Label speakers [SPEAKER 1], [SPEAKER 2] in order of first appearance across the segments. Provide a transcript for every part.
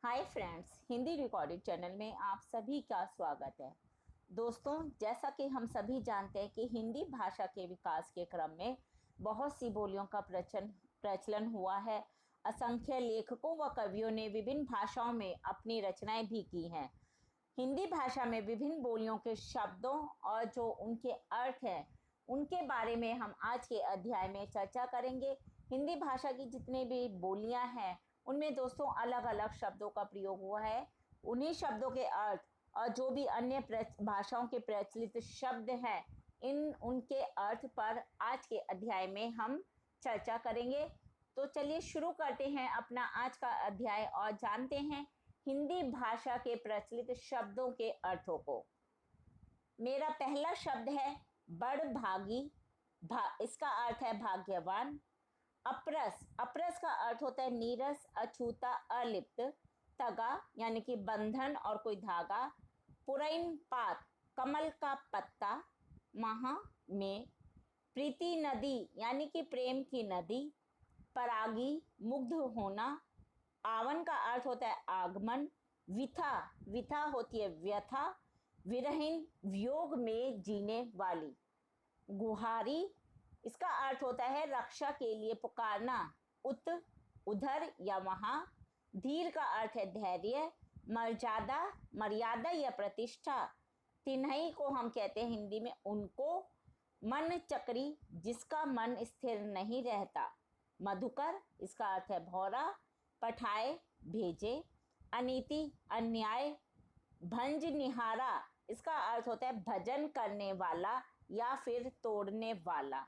[SPEAKER 1] Hi friends, Hindi recorded channel में आप सभी का स्वागत है। दोस्तों, जैसा कि हम सभी जानते हैं कि हिंदी भाषा के विकास के क्रम में बहुत सी बोलियों का प्रचलन हुआ है। असंख्य लेखकों व कवियों ने विभिन्न भाषाओं में अपनी रचनाएं भी की हैं। हिंदी भाषा में विभिन्न बोलियों के शब्दों और जो उनके अर्थ हैं उनके बारे में हम आज के अध्याय में चर्चा करेंगे। हिंदी भाषा की जितनी भी बोलियां हैं उनमें दोस्तों अलग अलग शब्दों का प्रयोग हुआ है। उन्हीं शब्दों के अर्थ और जो भी अन्य भाषाओं के प्रचलित शब्द हैं इन उनके अर्थ पर आज के अध्याय में हम चर्चा करेंगे। तो चलिए शुरू करते हैं अपना आज का अध्याय और जानते हैं हिंदी भाषा के प्रचलित शब्दों के अर्थों को। मेरा पहला शब्द है बड़भागी। इसका अर्थ है भाग्यवान। अप्रस, अप्रस का अर्थ होता है नीरस, अछूता, अलिप्त। तगा यानी कि बंधन और कोई धागा। पुरैन पात, कमल का पत्ता। महा में। प्रीति नदी यानी कि प्रेम की नदी। परागी, मुग्ध होना। आवन का अर्थ होता है आगमन। विथा, विथा होती है व्यथा। विरहीन, वियोग में जीने वाली। गुहारी, इसका अर्थ होता है रक्षा के लिए पुकारना। उत, उधर या वहाँ। धीर का अर्थ है धैर्य। मर्यादा, मर्यादा या प्रतिष्ठा। तिन्हई को हम कहते हैं हिंदी में उनको। मन चक्री, जिसका मन स्थिर नहीं रहता। मधुकर, इसका अर्थ है भौरा। पठाए, भेजे। अनीति, अन्याय। भंज निहारा, इसका अर्थ होता है भजन करने वाला या फिर तोड़ने वाला।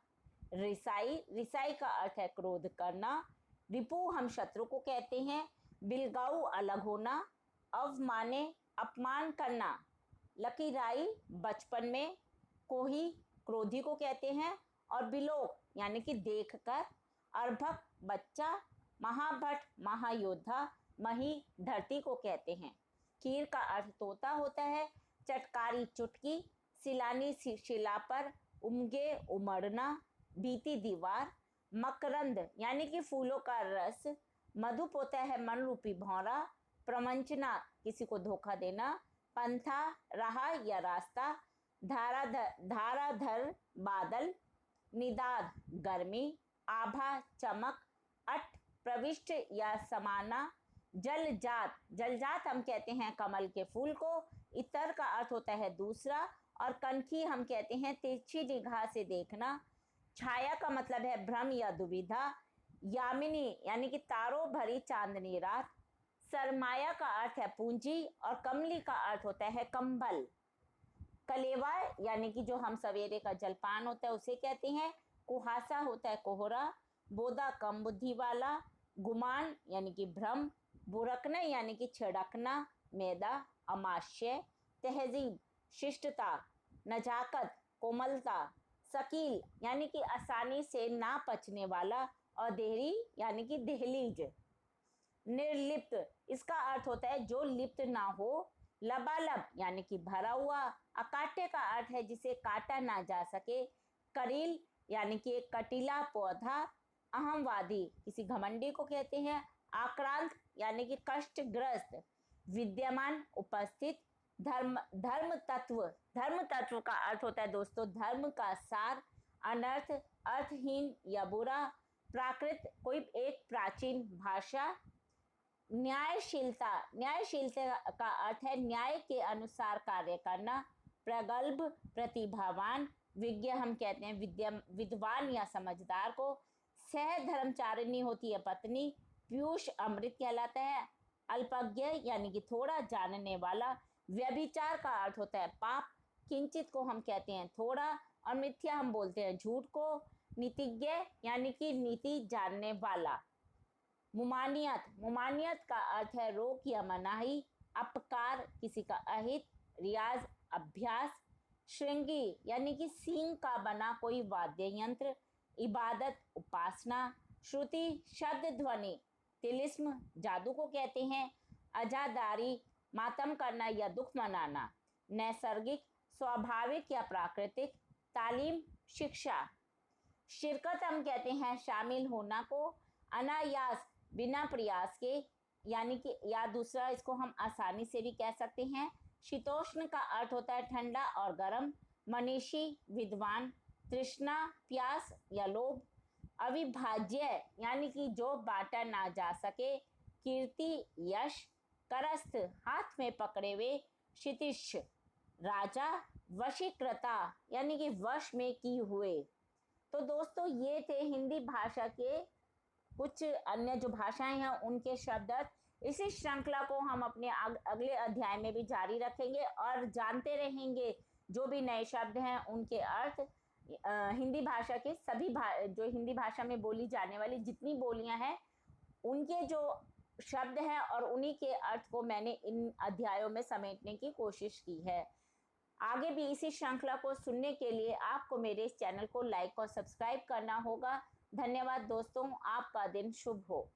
[SPEAKER 1] रिसाई, रिसाई का अर्थ है क्रोध करना। रिपु, हम शत्रु को कहते हैं। बिलगाऊ, अलग होना। अवमाने, अपमान करना। लकीराई, बचपन में। कोही, क्रोधी को कहते हैं। और बिलोक यानी कि देखकर। अर्भक, बच्चा। महाभट, महायोद्धा। मही, धरती को कहते हैं। कीर का अर्थ तोता होता है। चटकारी, चुटकी। सिलानी, शिला पर। उमगे, उमड़ना। भीति, दीवार। मकरंद यानी कि फूलों का रस। मधुप होता है मन रूपी भौरा। प्रवंचना, किसी को धोखा देना। पंथा, राह या रास्ता। धाराधर, बादल। निदाद, गर्मी। आभा, चमक। अट, प्रविष्ट या समाना। जलजात, जलजात हम कहते हैं कमल के फूल को। इतर का अर्थ होता है दूसरा। और कनखी हम कहते हैं तिरछी निगाह से देखना। छाया का मतलब है भ्रम या दुविधा। यामिनी यानी कि तारों भरी चांदनी रात। सरमाया का अर्थ है पूंजी। और कमली का अर्थ होता है कंबल। कलेवा यानी कि जो हम सवेरे का जलपान होता है उसे कहते हैं। कुहासा होता है कोहरा। बोदा, कम बुद्धि वाला। गुमान यानी कि भ्रम। बुरकना यानी कि छिड़कना। मैदा, अमाशय। तहजीब, शिष्टता। नजाकत, कोमलता। शकील यानी कि आसानी से ना पचने वाला। और देहरी यानी कि दहलीज। निर्लिप्त, इसका अर्थ होता है जो लिप्त ना हो। लबालब यानी कि भरा हुआ। अकाट्य का अर्थ है जिसे काटा ना जा सके। करील यानी कि एक कटीला पौधा। अहमवादी, किसी घमंडी को कहते हैं। आक्रांत यानी कि कष्टग्रस्त। विद्यमान, उपस्थित। धर्म तत्व, धर्म तत्व का अर्थ होता है दोस्तों धर्म का सार। अनर्थ, अर्थहीन या बुरा। प्राकृत, कोई एक प्राचीन भाषा। न्यायशीलता, न्यायशीलता का अर्थ है न्याय के अनुसार कार्य करना। प्रगल्भ, प्रतिभावान। विज्ञ हम कहते हैं विद्वान या समझदार को। सह धर्मचारिणी होती है पत्नी। पीयूष, अमृत कहलाता है। अल्पज्ञ यानी कि थोड़ा जानने वाला। व्यभिचार का अर्थ होता है पाप। किंचित को हम कहते हैं थोड़ा। और मिथ्या हम बोलते हैं झूठ को। नीतिज्ञ यानी कि नीति जानने वाला। मुमानियत, मुमानियत का अर्थ है रोक या मनाही। अपकार, किसी का अहित। रियाज, अभ्यास। श्रृंगी यानी कि सींग का बना कोई वाद्य यंत्र। इबादत, उपासना। श्रुति, शब्द ध्वनि। तिलिस्म, जादू को कहते हैं। अजादारी, मातम करना या दुख मनाना। नैसर्गिक, स्वाभाविक या प्राकृतिक। तालीम, शिक्षा। शिरकत हम कहते हैं शामिल होना को। अनायास, बिना प्रयास के। यानी कि, या दूसरा इसको हम आसानी से भी कह सकते हैं, शीतोष्ण का अर्थ होता है ठंडा और गर्म, मनीषी विद्वान, तृष्णा प्यास या लोभ, अविभाज्य यानी कि जो बांटा ना जा सके, कीर्ति यश, करस्थ हाथ में पकड़े हुए, क्षितिश राजा, वशीकृता यानी कि वश में की हुए। तो दोस्तों ये थे हिंदी भाषा के कुछ अन्य जो भाषाएं हैं उनके शब्द। इसी श्रृंखला को हम अपने अगले अध्याय में भी जारी रखेंगे और जानते रहेंगे जो भी नए शब्द हैं उनके अर्थ। हिंदी भाषा के सभी जो हिंदी भाषा में बोली जाने वाली जितनी बोलियां हैं उनके जो शब्द हैं और उन्हीं के अर्थ को मैंने इन अध्यायों में समेटने की कोशिश की है। आगे भी इसी श्रृंखला को सुनने के लिए आपको मेरे इस चैनल को लाइक और सब्सक्राइब करना होगा। धन्यवाद दोस्तों, आपका दिन शुभ हो।